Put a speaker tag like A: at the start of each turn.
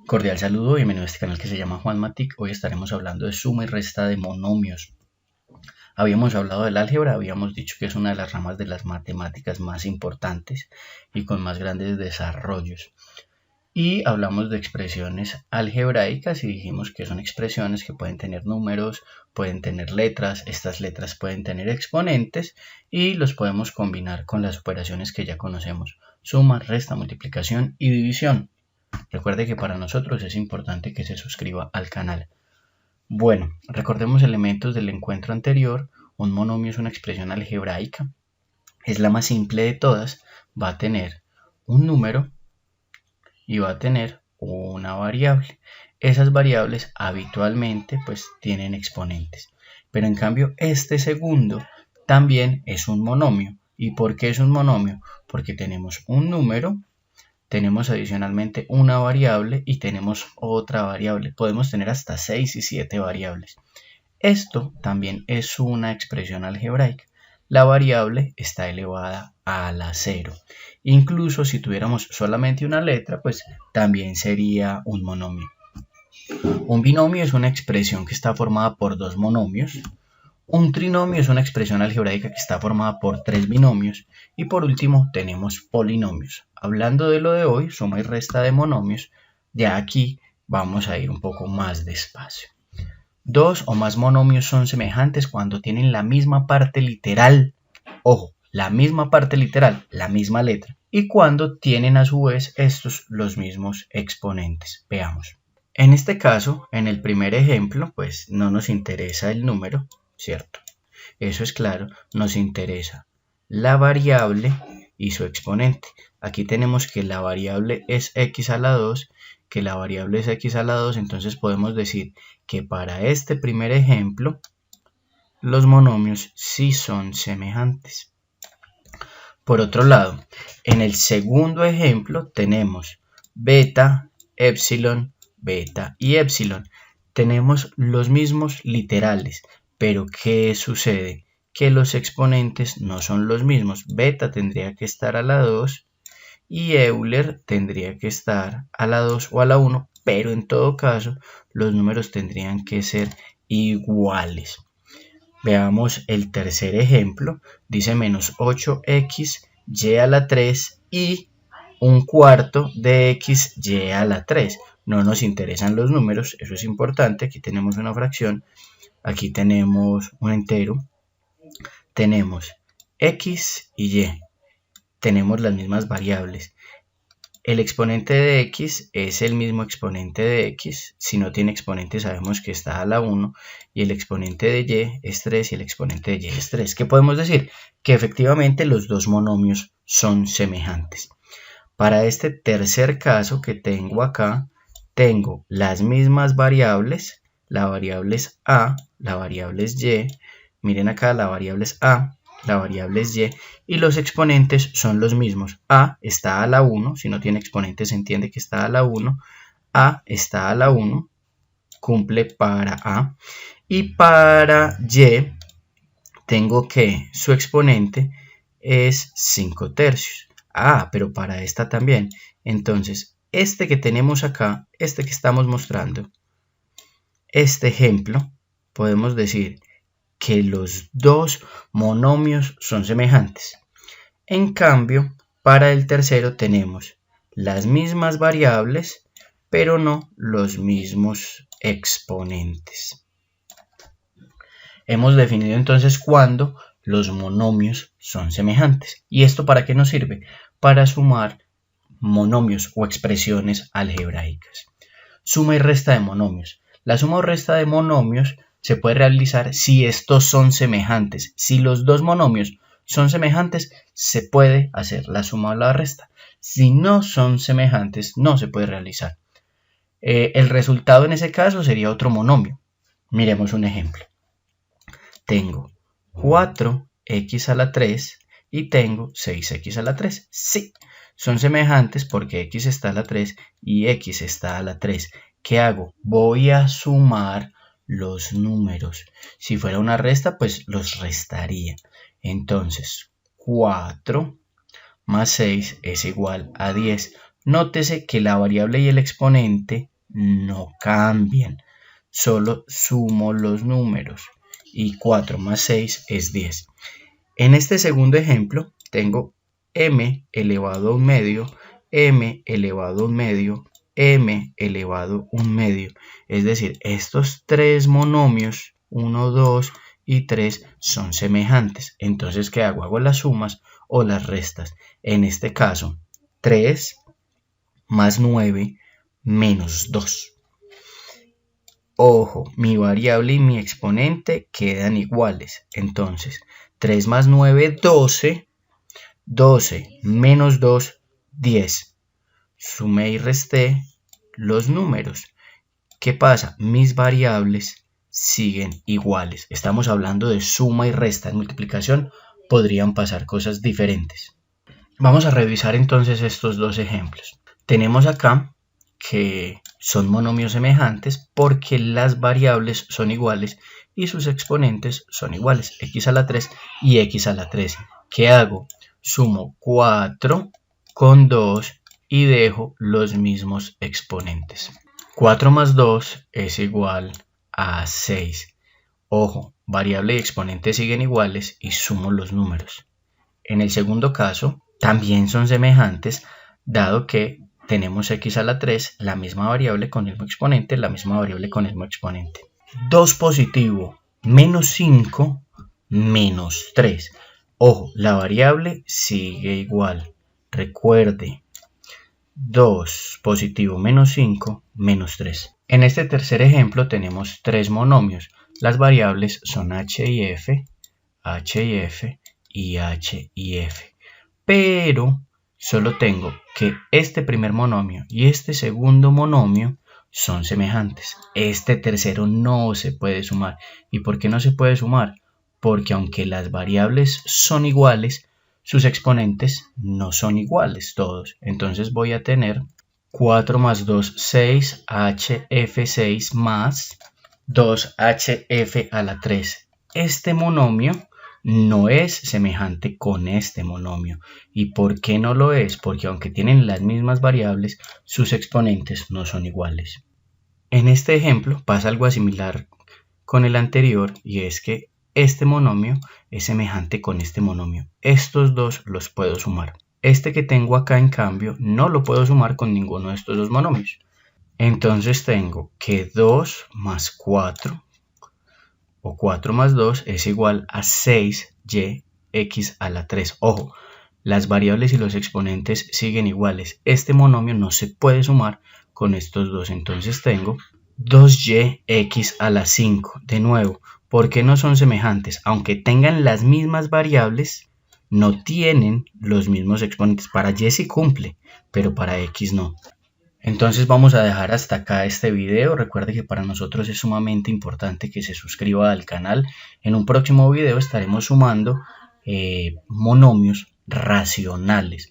A: Cordial saludo, bienvenido a este canal que se llama Juan Matic. Hoy estaremos hablando de suma y resta de monomios. Habíamos hablado del álgebra, habíamos dicho que es una de las ramas de las matemáticas más importantes y con más grandes desarrollos. Y hablamos de expresiones algebraicas y dijimos que son expresiones que pueden tener números, pueden tener letras, estas letras pueden tener exponentes y los podemos combinar con las operaciones que ya conocemos: suma, resta, multiplicación y división. Recuerde que para nosotros es importante que se suscriba al canal. Bueno, recordemos elementos del encuentro anterior. Un monomio es una expresión algebraica. Es la más simple de todas. Va a tener un número y va a tener una variable. Esas variables habitualmente pues tienen exponentes. Pero en cambio este segundo también es un monomio. ¿Y por qué es un monomio? Porque tenemos un número, tenemos adicionalmente una variable y tenemos otra variable. Podemos tener hasta 6 y 7 variables. Esto también es una expresión algebraica. La variable está elevada a la 0. Incluso si tuviéramos solamente una letra, pues también sería un monomio. Un binomio es una expresión que está formada por dos monomios. Un trinomio es una expresión algebraica que está formada por tres binomios. Y por último tenemos polinomios. Hablando de lo de hoy, suma y resta de monomios, ya aquí vamos a ir un poco más despacio. Dos o más monomios son semejantes cuando tienen la misma parte literal. Ojo, la misma parte literal, la misma letra. Y cuando tienen a su vez estos los mismos exponentes. Veamos. En este caso, en el primer ejemplo, pues no nos interesa el número, ¿cierto? Eso es claro, nos interesa la variable y su exponente. Aquí tenemos que la variable es x a la 2, que la variable es x a la 2, entonces podemos decir que para este primer ejemplo los monomios sí son semejantes. Por otro lado, en el segundo ejemplo tenemos beta, epsilon, beta y epsilon. Tenemos los mismos literales, pero ¿qué sucede? Que los exponentes no son los mismos. Beta tendría que estar a la 2 y Euler tendría que estar a la 2 o a la 1, pero en todo caso los números tendrían que ser iguales. Veamos el tercer ejemplo. Dice menos 8x y a la 3 y un cuarto de x y a la 3. No nos interesan los números, eso es importante. Aquí tenemos una fracción, aquí tenemos un entero, tenemos x y y, tenemos las mismas variables. El exponente de x es el mismo exponente de x. Si no tiene exponente sabemos que está a la 1. Y el exponente de y es 3 y el exponente de y es 3. ¿Qué podemos decir? Que efectivamente los dos monomios son semejantes. Para este tercer caso que tengo acá, tengo las mismas variables. La variable es a, la variable es y. Miren acá, la variable es a, la variable es y los exponentes son los mismos. A está a la 1, si no tiene exponentes se entiende que está a la 1. A está a la 1, cumple para A. Y para y tengo que su exponente es 5 tercios. Ah, pero para esta también. Entonces, este que tenemos acá, este que estamos mostrando, este ejemplo, podemos decir que los dos monomios son semejantes. En cambio, para el tercero tenemos las mismas variables, pero no los mismos exponentes. Hemos definido entonces cuándo los monomios son semejantes. ¿Y esto para qué nos sirve? Para sumar monomios o expresiones algebraicas. Suma y resta de monomios. La suma o resta de monomios se puede realizar si estos son semejantes. Si los dos monomios son semejantes, se puede hacer la suma o la resta. Si no son semejantes, no se puede realizar. El resultado en ese caso sería otro monomio. Miremos un ejemplo. Tengo 4x a la 3 y tengo 6x a la 3. Sí, son semejantes porque x está a la 3 y x está a la 3. ¿Qué hago? Voy a sumar los números. Si fuera una resta, pues los restaría. Entonces, 4 más 6 es igual a 10. Nótese que la variable y el exponente no cambian, solo sumo los números y 4 más 6 es 10. En este segundo ejemplo tengo m elevado a un medio, m elevado a un medio, m elevado a un medio. Es decir, estos tres monomios, 1, 2 y 3, son semejantes. Entonces, ¿qué hago? Hago las sumas o las restas. En este caso, 3 más 9 menos 2. Ojo, mi variable y mi exponente quedan iguales. Entonces, 3 más 9, 12. 12 menos 2, 10. Sumé y resté los números. ¿Qué pasa? Mis variables siguen iguales. Estamos hablando de suma y resta. En multiplicación podrían pasar cosas diferentes. Vamos a revisar entonces estos dos ejemplos. Tenemos acá que son monomios semejantes porque las variables son iguales y sus exponentes son iguales, x a la 3 y x a la 3. ¿Qué hago? Sumo 4 con 2 y dejo los mismos exponentes. 4 más 2 es igual a 6. Ojo, variable y exponente siguen iguales y sumo los números. En el segundo caso, también son semejantes, dado que tenemos x a la 3, la misma variable con el mismo exponente, la misma variable con el mismo exponente. 2 positivo, menos 5, menos 3. Ojo, la variable sigue igual. Recuerde, 2 positivo menos 5 menos 3. En este tercer ejemplo tenemos tres monomios. Las variables son h y f, h y f y h y f. Pero solo tengo que este primer monomio y este segundo monomio son semejantes. Este tercero no se puede sumar. ¿Y por qué no se puede sumar? Porque aunque las variables son iguales, sus exponentes no son iguales todos. Entonces voy a tener 4 más 2, 6, hf6 más 2hf a la 3. Este monomio no es semejante con este monomio. ¿Y por qué no lo es? Porque aunque tienen las mismas variables, sus exponentes no son iguales. En este ejemplo pasa algo similar con el anterior, y es que este monomio es semejante con este monomio. Estos dos los puedo sumar. Este que tengo acá, en cambio, no lo puedo sumar con ninguno de estos dos monomios. Entonces tengo que 2 más 4 o 4 más 2 es igual a 6yx a la 3. Ojo, las variables y los exponentes siguen iguales. Este monomio no se puede sumar con estos dos. Entonces tengo 2yx a la 5. De nuevo, ¿por qué no son semejantes? Aunque tengan las mismas variables, no tienen los mismos exponentes. Para y sí cumple, pero para x no. Entonces vamos a dejar hasta acá este video. Recuerde que para nosotros es sumamente importante que se suscriba al canal. En un próximo video estaremos sumando monomios racionales.